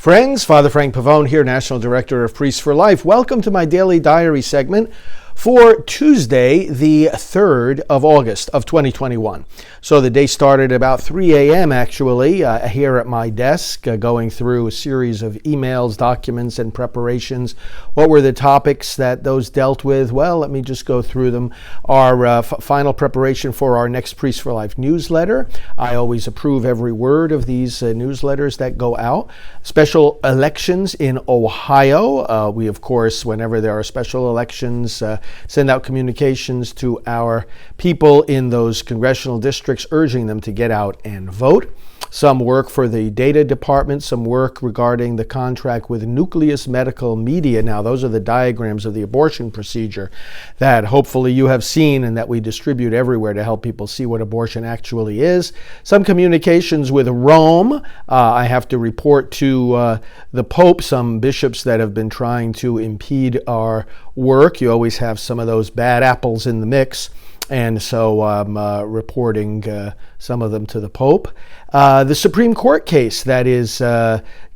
Friends, Father Frank Pavone here, National Director of Priests for Life. Welcome to my daily diary segment for Tuesday, the 3rd of August of 2021. So the day started about 3 a.m. actually here at my desk, going through a series of emails, documents, and preparations. What were the topics that those dealt with? Well, let me just go through them. Our final preparation for our next Priests for Life newsletter. I always approve every word of these newsletters that go out. Special elections in Ohio. We, of course, whenever there are special elections, send out communications to our people in those congressional districts urging them to get out and vote. Some work for the data department, some work regarding the contract with Nucleus Medical Media. Now, those are the diagrams of the abortion procedure that hopefully you have seen and that we distribute everywhere to help people see what abortion actually is. Some communications with Rome. I have to report to the Pope, some bishops that have been trying to impede our work. You always have some of those bad apples in the mix. And so I'm reporting some of them to the Pope. The Supreme Court case that is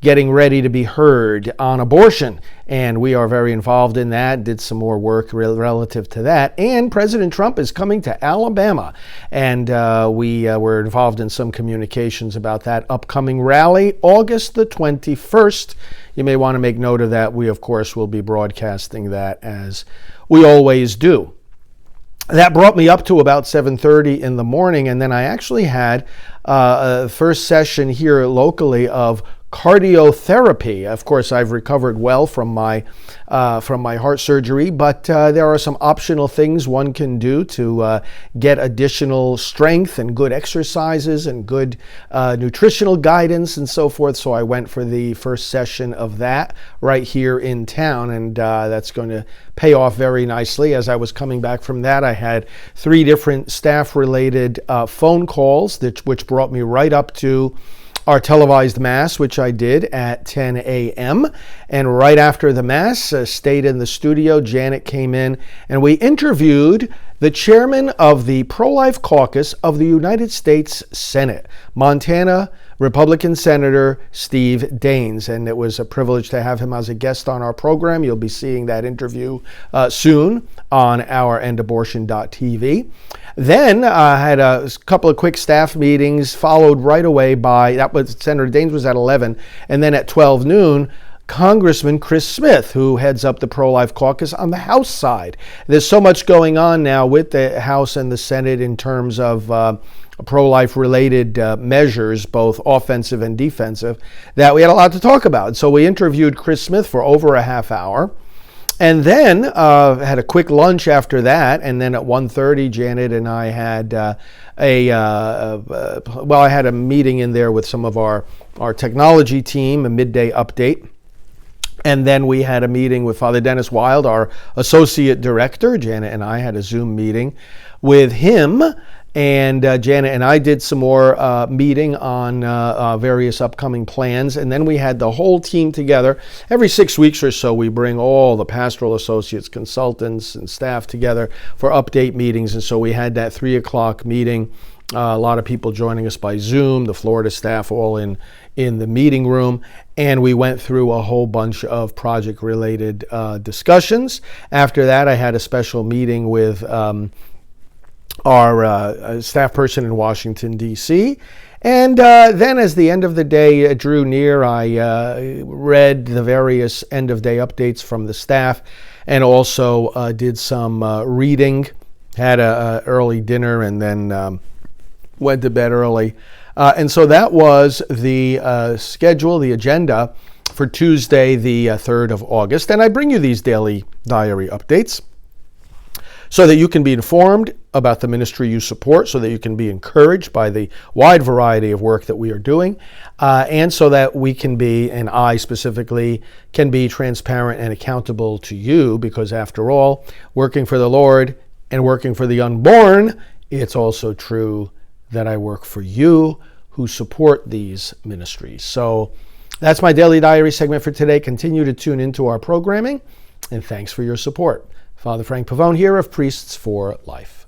getting ready to be heard on abortion. And we are very involved in that, did some more work relative to that. And President Trump is coming to Alabama. And we were involved in some communications about that upcoming rally, August the 21st. You may want to make note of that. We, of course, will be broadcasting that as we always do. That brought me up to about 7:30 in the morning, and then I actually had a first session here locally of cardiotherapy. Of course, I've recovered well from my heart surgery, but there are some optional things one can do to get additional strength and good exercises and good nutritional guidance and so forth. So I went for the first session of that right here in town, and that's going to pay off very nicely. As I was coming back from that, I had 3 different staff-related phone calls, which brought me right up to our televised Mass, which I did at 10 a.m. And right after the Mass, stayed in the studio. Janet came in and we interviewed the chairman of the Pro-Life Caucus of the United States Senate, Montana Republican Senator Steve Daines. And it was a privilege to have him as a guest on our program. You'll be seeing that interview soon on our endabortion.tv. Then I had a couple of quick staff meetings, followed right away by, that was Senator Daines was at 11, and then at 12 noon, Congressman Chris Smith, who heads up the Pro-Life Caucus on the House side. There's so much going on now with the House and the Senate in terms of pro-life related measures, both offensive and defensive, that we had a lot to talk about. So we interviewed Chris Smith for over a half hour. And then had a quick lunch after that, and then at 1:30, Janet and I had I had a meeting in there with some of our technology team, a midday update. And then we had a meeting with Father Dennis Wild, our associate director. Janet and I had a Zoom meeting with him. And Janet and I did some more meeting on various upcoming plans. And then we had the whole team together. Every 6 weeks or so, we bring all the pastoral associates, consultants, and staff together for update meetings. And so we had that 3 o'clock meeting. A lot of people joining us by Zoom, the Florida staff all in the meeting room. And we went through a whole bunch of project-related discussions. After that, I had a special meeting with our staff person in Washington, D.C. And then as the end of the day drew near, I read the various end-of-day updates from the staff and also did some reading, had an early dinner, and then went to bed early. And so that was the schedule, the agenda for Tuesday, the 3rd of August. And I bring you these daily diary updates so that you can be informed about the ministry you support, so that you can be encouraged by the wide variety of work that we are doing, and so that we can be, and I specifically, can be transparent and accountable to you, because after all, working for the Lord and working for the unborn, it's also true that I work for you who support these ministries. So that's my daily diary segment for today. Continue to tune into our programming, and thanks for your support. Father Frank Pavone here of Priests for Life.